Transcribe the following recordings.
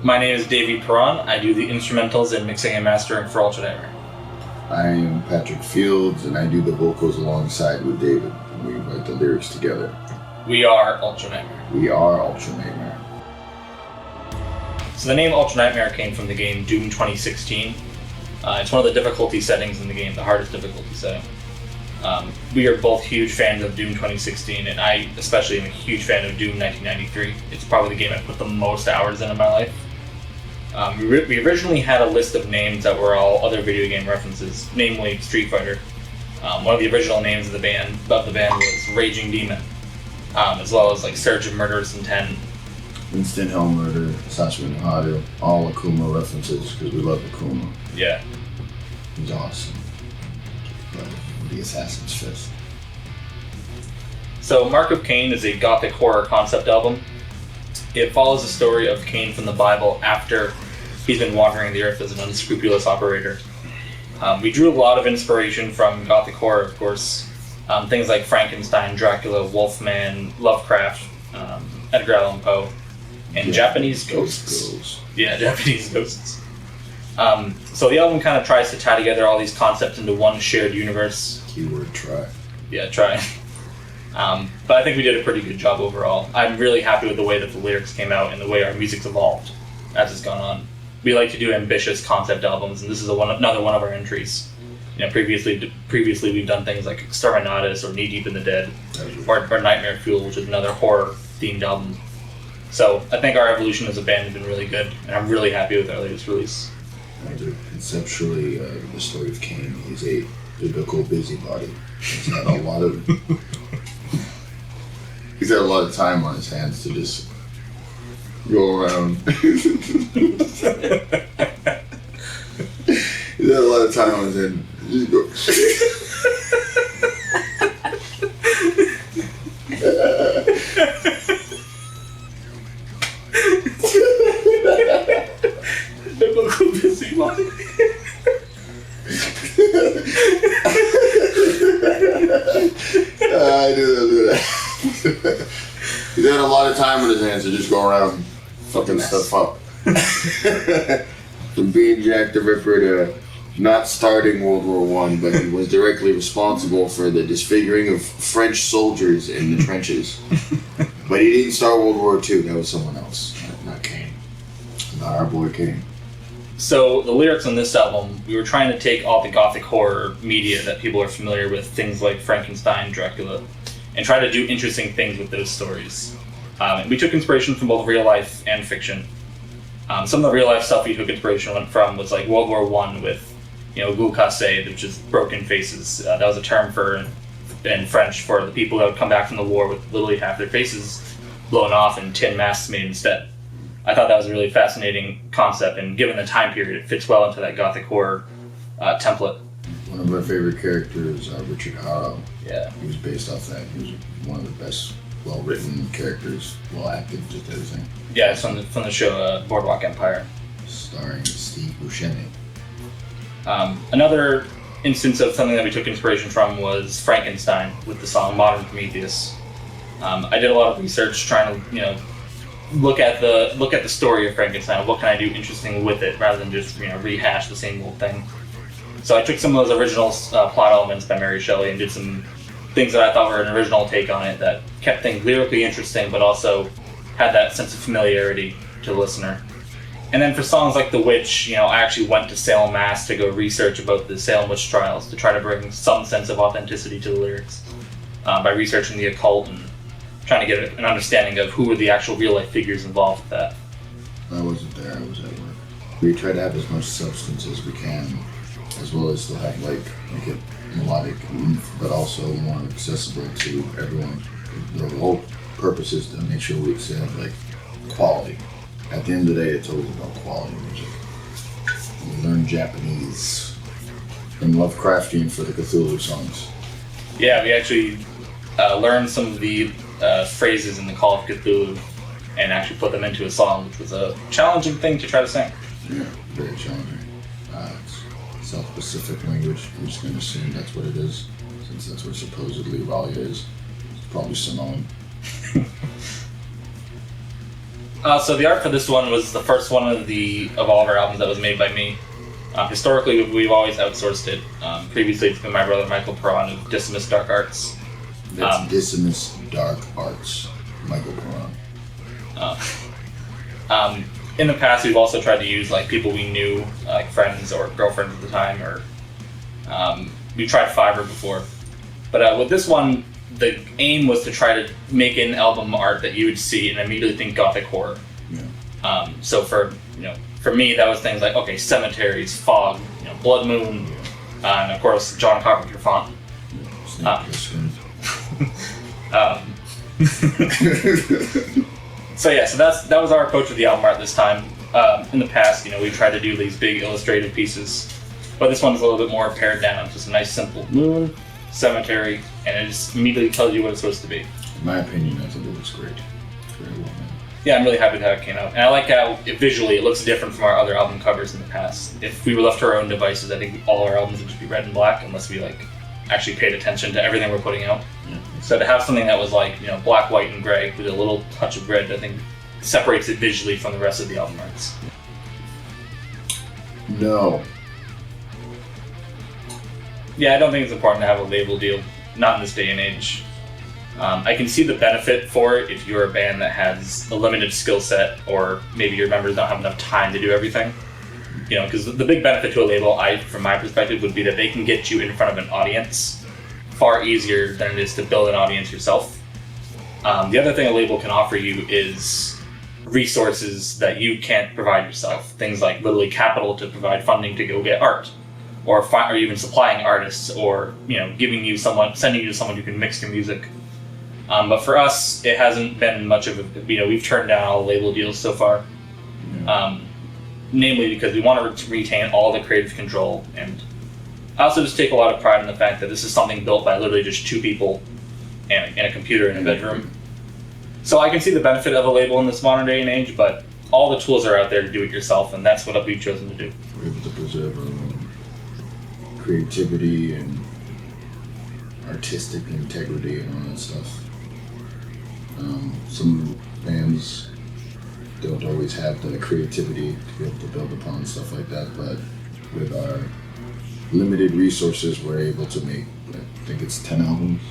My name is Davey Perron. I do the instrumentals and mixing and mastering for Ultra Nightmare. I am Patrick Fields, and I do the vocals alongside with David. We write the lyrics together. We are Ultra Nightmare. We are Ultra Nightmare. So the name Ultra Nightmare came from the game Doom 2016. It's one of the difficulty settings in the game, the hardest difficulty setting. We are both huge fans of Doom 2016, and I especially am a huge fan of Doom 1993. It's probably the game I put the most hours in my life. We originally had a list of names that were all other video game references, namely Street Fighter. One of the original names of the band was Raging Demon, as well as like Surge of Murderous Intent. Instant Hell Murder, Sashimi Haru, all Akuma references because we love Akuma. Yeah. He's awesome. But the Assassin's Fist. So Mark of Kane is a gothic horror concept album. It follows the story of Kane from the Bible after he's been wandering the earth as an unscrupulous operator. We drew a lot of inspiration from gothic horror, of course. Things like Frankenstein, Dracula, Wolfman, Lovecraft, Edgar Allan Poe, and Japanese ghosts. Yeah, Japanese ghosts. So the album kind of tries to tie together all these concepts into one shared universe. Keyword try. Yeah, try. But I think we did a pretty good job overall. I'm really happy with the way that the lyrics came out and the way our music's evolved as it's gone on. We like to do ambitious concept albums, and this is another one of our entries. You know, previously we've done things like Exterminatus or Knee Deep in the Dead, or Nightmare Fuel, which is another horror-themed album. So I think our evolution as a band has been really good, and I'm really happy with our latest release. Conceptually, the story of Kane is a biblical busybody. He's had a lot of time on his hands to just go around. He's had a lot of time on his hands. Just go. Biblical busybody. I do that. He's had a lot of time on his hands to just go around fucking stuff up. From being Jack the Ripper to not starting World War I, but he was directly responsible for the disfiguring of French soldiers in the trenches. But he didn't start World War II, that was someone else, not Kane. Not our boy Kane. So the lyrics on this album, we were trying to take all the gothic horror media that people are familiar with, things like Frankenstein, Dracula, and try to do interesting things with those stories. And we took inspiration from both real life and fiction. Some of the real life stuff we took inspiration from was like World War I with, Gul Cassé, which is broken faces. That was a term in French for the people that would come back from the war with literally half their faces blown off and tin masks made instead. I thought that was a really fascinating concept, and given the time period, it fits well into that gothic horror template. One of our favorite characters, Richard Harrow. Yeah. He was based off that. He was one of the best, well-written characters, well-acted, just everything. Yeah, it's from the show Boardwalk Empire. Starring Steve Buscemi. Another instance of something that we took inspiration from was Frankenstein with the song Modern Prometheus. I did a lot of research trying to, look at the story of Frankenstein. What can I do interesting with it rather than just rehash the same old thing? So I took some of those original plot elements by Mary Shelley and did some things that I thought were an original take on it that kept things lyrically interesting, but also had that sense of familiarity to the listener. And then for songs like The Witch, I actually went to Salem, Mass to go research about the Salem witch trials to try to bring some sense of authenticity to the lyrics by researching the occult and trying to get an understanding of who were the actual real-life figures involved with that. I wasn't there, I was at work. We try to have as much substance as we can, as well as still have, make it melodic, but also more accessible to everyone. The whole purpose is to make sure we have, quality. At the end of the day, it's always about quality music. We learn Japanese and Lovecraftian for the Cthulhu songs. Yeah, we actually learned some of the phrases in the Call of Cthulhu and actually put them into a song, which was a challenging thing to try to sing. Yeah, very challenging. It's South-Pacific language. I'm just going to assume that's what it is, since that's what supposedly Ralia is. It's probably Samoan. So the art for this one was the first one of all of our albums that was made by me. Historically, we've always outsourced it. Previously, it's been my brother Michael Perron of Decimus Dark Arts. That's Decimus Dark Arts, Michael Perron. In the past, we've also tried to use like people we knew, like friends or girlfriends at the time, or we tried Fiverr before. But with this one, the aim was to try to make an album art that you would see and immediately think gothic horror. Yeah. So for me, that was things like cemeteries, fog, blood moon, and of course John Carpenter font. So that was our approach with the album art this time. In the past, we tried to do these big illustrative pieces, but this one's a little bit more pared down. Just a nice simple moon, cemetery, and it just immediately tells you what it's supposed to be. In my opinion, I think it looks great. It's very well done. Yeah, I'm really happy that it came out. And I like how visually it looks different from our other album covers in the past. If we were left to our own devices, I think all our albums would just be red and black unless we actually paid attention to everything we're putting out. Yeah. So to have something that was black, white, and gray with a little touch of red, I think separates it visually from the rest of the album arts. No. Yeah, I don't think it's important to have a label deal. Not in this day and age. I can see the benefit for it if you're a band that has a limited skill set, or maybe your members don't have enough time to do everything. Because the big benefit to a label, from my perspective, would be that they can get you in front of an audience far easier than it is to build an audience yourself. The other thing a label can offer you is resources that you can't provide yourself. Things like literally capital to provide funding to go get art, or even supplying artists, or sending you to someone who can mix your music. But for us, it hasn't been much of a. We've turned down all label deals so far. Namely because we want to retain all the creative control, and I also just take a lot of pride in the fact that this is something built by literally just two people and a computer in a bedroom. So I can see the benefit of a label in this modern day and age, but all the tools are out there to do it yourself, and that's what we've chosen to do. We're able to preserve our own creativity and artistic integrity and all that stuff. Some bands don't always have the creativity to be able to build upon stuff like that, but with our limited resources, we're able to make, I think it's 10 albums.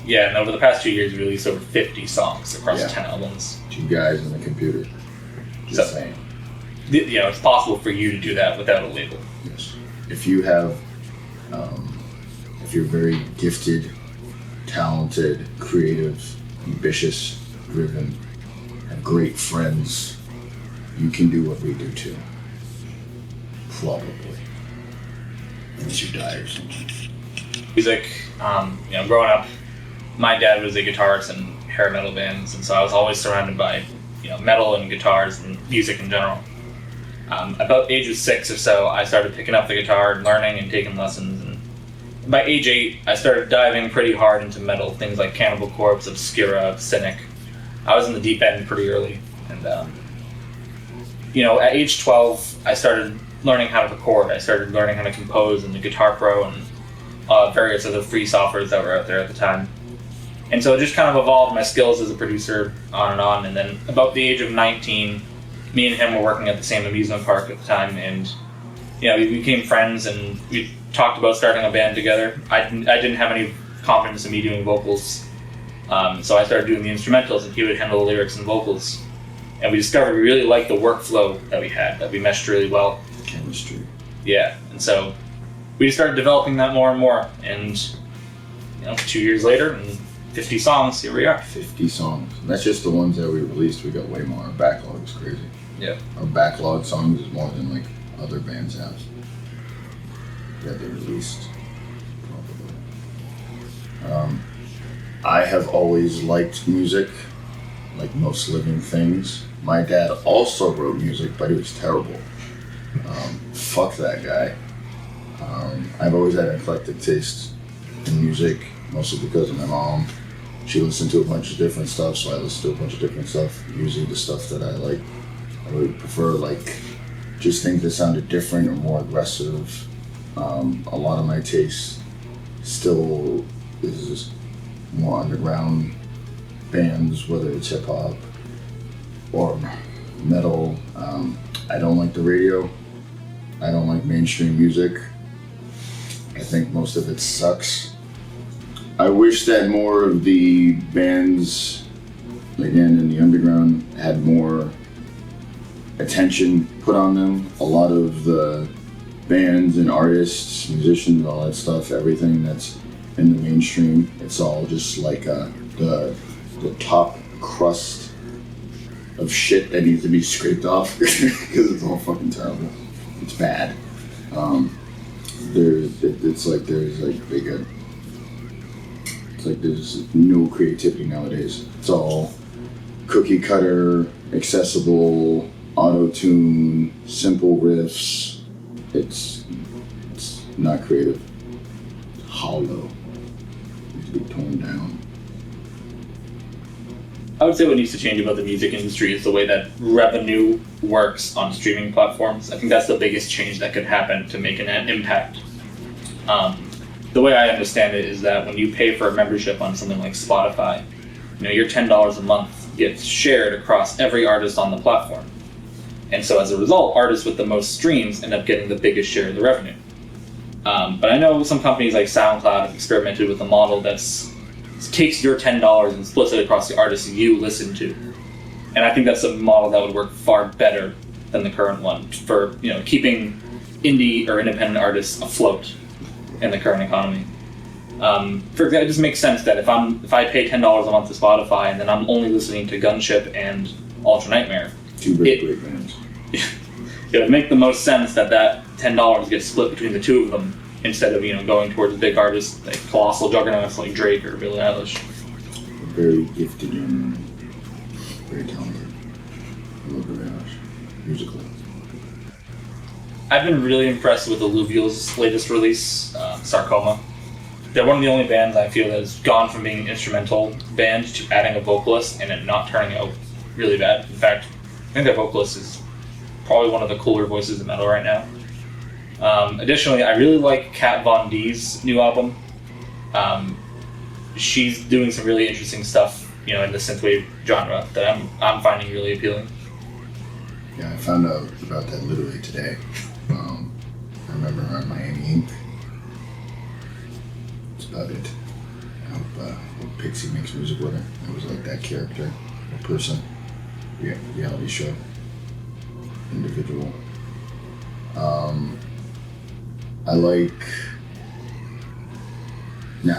Yeah, and over the past 2 years, we released over 50 songs across 10 albums. 2 guys and a computer. Just saying. It's possible for you to do that without a label. Yes. If you have, if you're very gifted, talented, creative, ambitious, driven, have great friends, you can do what we do too. Probably. Unless you die or something. Music, growing up, my dad was a guitarist in hair metal bands, and so I was always surrounded by, metal and guitars and music in general. About age of 6 or so, I started picking up the guitar and learning and taking lessons. And by age 8, I started diving pretty hard into metal, things like Cannibal Corpse, Obscura, Cynic. I was in the deep end pretty early, and at age 12, I started learning how to record. I started learning how to compose in the Guitar Pro and various other free softwares that were out there at the time. And so it just kind of evolved my skills as a producer on and on. And then about the age of 19, me and him were working at the same amusement park at the time, and we became friends, and we talked about starting a band together. I didn't have any confidence in me doing vocals, so I started doing the instrumentals, and he would handle the lyrics and vocals. And we discovered we really liked the workflow that we had, that we meshed really well. Chemistry. Yeah, and so we just started developing that more and more, and 2 years later, and 50 songs, here we are. 50 songs. And that's just the ones that we released. We got way more. Our backlog is crazy. Yeah. Our backlog songs is more than other bands have that they released. Probably. I have always liked music, like most living things. My dad also wrote music, but he was terrible. Fuck that guy. I've always had an eclectic taste in music, mostly because of my mom. She listened to a bunch of different stuff, so I listened to a bunch of different stuff. Usually the stuff that I like, I would prefer just things that sounded different or more aggressive. A lot of my taste still is more underground bands, whether it's hip hop or metal. I don't like the radio. I don't like mainstream music. I think most of it sucks. I wish that more of the bands, again, in the underground, had more attention put on them. A lot of the bands and artists, musicians, all that stuff, everything that's in the mainstream, it's all just like the top crust of shit that needs to be scraped off because it's all fucking terrible. It's bad. There's no creativity nowadays. It's all cookie cutter, accessible, auto-tune, simple riffs. It's not creative. It's hollow. It needs to be toned down. I would say what needs to change about the music industry is the way that revenue works on streaming platforms. I think that's the biggest change that could happen to make an impact. The way I understand it is that when you pay for a membership on something like Spotify, your $10 a month gets shared across every artist on the platform. And so as a result, artists with the most streams end up getting the biggest share of the revenue. But I know some companies like SoundCloud have experimented with a model that's takes your $10 and splits it across the artists you listen to. And I think that's a model that would work far better than the current one for keeping indie or independent artists afloat in the current economy. For example, it just makes sense that if I pay $10 a month to Spotify and then I'm only listening to Gunship and Ultra Nightmare, Two great bands. It would make the most sense that $10 gets split between the two of them instead of going towards big artists like colossal juggernauts like Drake or Billie Eilish. Very gifted and very talented. I love Billie Eilish musically. I've been really impressed with Alluvial's latest release, Sarcoma. They're one of the only bands I feel that has gone from being an instrumental band to adding a vocalist and it not turning out really bad. In fact, I think their vocalist is probably one of the cooler voices in metal right now. Additionally, I really like Kat Von D's new album. She's doing some really interesting stuff, in the synthwave genre that I'm finding really appealing. Yeah, I found out about that literally today. I remember her on Miami Ink. That's about it. I hope Pixie makes music with her. It was like that character, a person, reality show, individual. I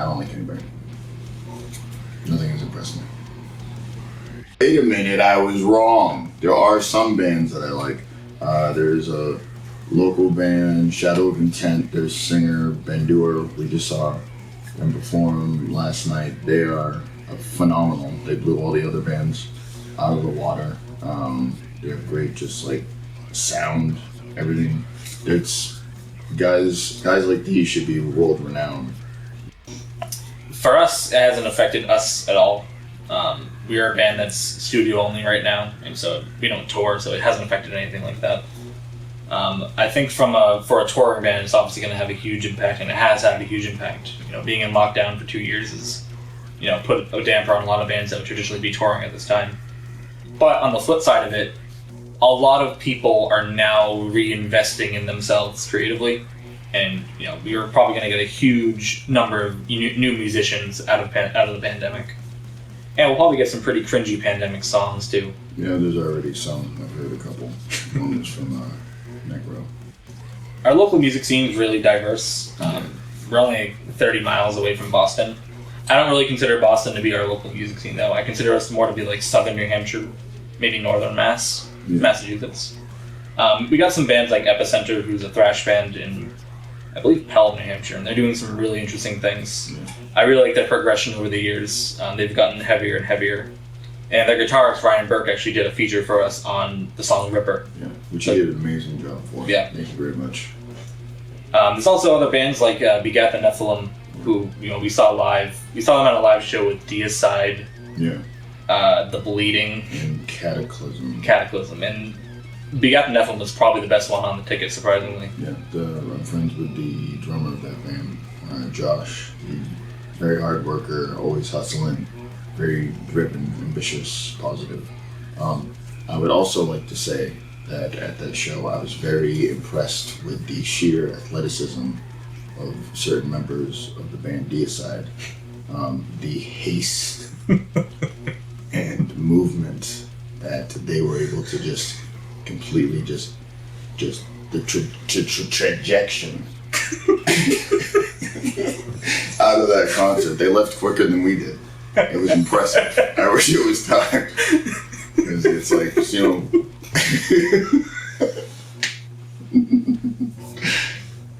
don't like anybody. Nothing has impressed me. Wait a minute, I was wrong. There are some bands that I like. There's a local band, Shadow of Intent. There's singer Bendur. We just saw them perform last night. They are phenomenal. They blew all the other bands out of the water. They're great, just like sound, everything. It's guys like these should be world renowned. For us, it hasn't affected us at all. We are a band that's studio only right now, and so we don't tour, so it hasn't affected anything like that. I think for a touring band, it's obviously going to have a huge impact, and it has had a huge impact. Being in lockdown for 2 years has, put a damper on a lot of bands that would traditionally be touring at this time. But on the flip side of it, a lot of people are now reinvesting in themselves creatively, and we are probably going to get a huge number of new musicians out of the pandemic, and we'll probably get some pretty cringy pandemic songs too. Yeah, there's already some. I've heard a couple. One was from Necro. Our local music scene is really diverse. We're only 30 miles away from Boston. I don't really consider Boston to be our local music scene, though. I consider us more to be like southern New Hampshire, maybe northern Massachusetts. We got some bands like Epicenter, who's a thrash band in, I believe, Pelham, New Hampshire, and they're doing some really interesting things. Yeah. I really like their progression over the years. They've gotten heavier and heavier. And their guitarist, Ryan Burke, actually did a feature for us on the song Ripper. Yeah, which he did an amazing job for. Yeah. Thank you very much. There's also other bands like Begat the Nephilim, who we saw live. We saw them at a live show with Deicide. Yeah. The Bleeding. And Cataclysm. And Begat the Nephilim was probably the best one on the ticket, surprisingly. Yeah, I'm friends with the drummer of that band, Josh. Very hard worker, always hustling, very driven, ambitious, positive. I would also like to say that at that show I was very impressed with the sheer athleticism of certain members of the band Deicide. The haste and movement that they were able to just completely just the trajection out of that concert. They left quicker than we did. It was impressive. I wish it was time. Because it's like,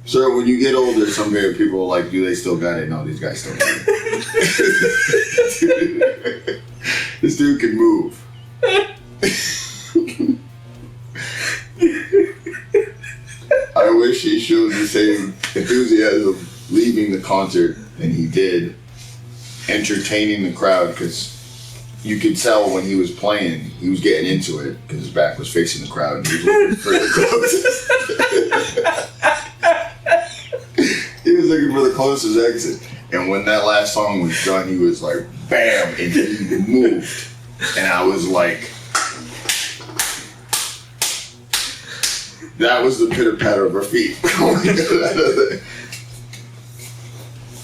So when you get older, some people are like, do they still got it? No, these guys still got it. This dude can move. I wish he showed the same enthusiasm leaving the concert than he did entertaining the crowd, because you could tell when he was playing, he was getting into it because his back was facing the crowd and he was looking for the closest. He was looking for the closest exit. And when that last song was done, he was like, bam, and he moved. And I was like, that was the pitter patter of her feet.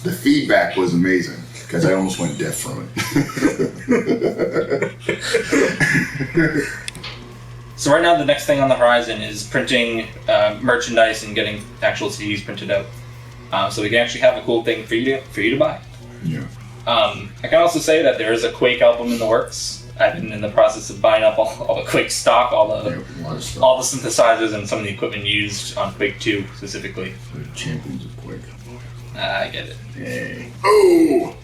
The feedback was amazing because I almost went deaf from it. So right now, the next thing on the horizon is printing merchandise and getting actual CDs printed out. So we can actually have a cool thing for you to buy. Yeah. I can also say that there is a Quake album in the works. I've been in the process of buying up all the Quake stock, all the synthesizers and some of the equipment used on Quake 2 specifically. They're champions of Quake. I get it. Hey. Oh!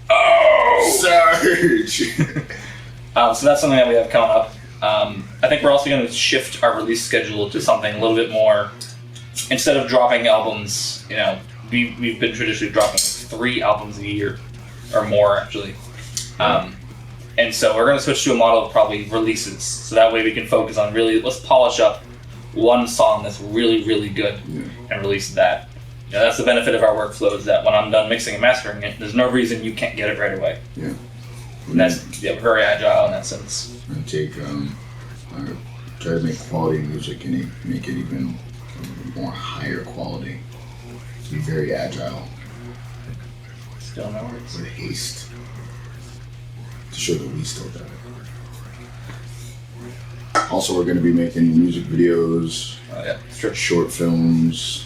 Sarge! So that's something that we have coming up. I think we're also going to shift our release schedule to something a little bit more. Instead of dropping albums, we've been traditionally dropping 3 albums a year, or more actually. And so we're going to switch to a model of probably releases. So that way we can focus on let's polish up one song that's really, really good and release that. That's the benefit of our workflow, is that when I'm done mixing and mastering it, there's no reason you can't get it right away. Yeah. And that's very agile in that sense. I try to make quality music and make it even more higher quality. Be very agile. Still no words. With haste. To show that we still got it. Also, we're going to be making music videos, short films,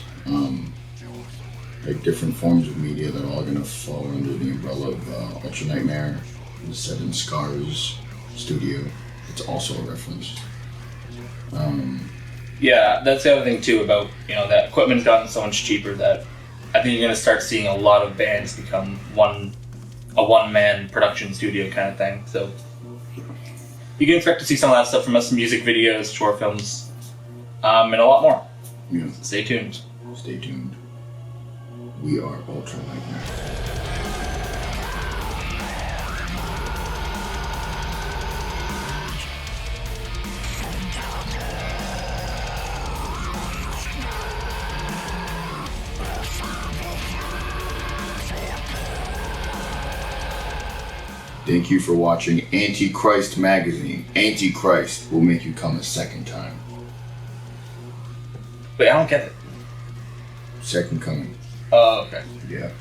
like different forms of media that are all going to fall under the umbrella of Ultra Nightmare, the Set in Scars studio. It's also a reference. Yeah, that's the other thing too about, that equipment's gotten so much cheaper that I think you're going to start seeing a lot of bands become a one-man production studio kind of thing. So you can expect to see some of that stuff from us, music videos, short films, and a lot more. Yeah. So stay tuned. Stay tuned. We are Ultra Nightmare. Thank you for watching Antichrist magazine. Antichrist will make you come a second time. Wait, I don't get it. Second coming. Oh, okay. Yeah.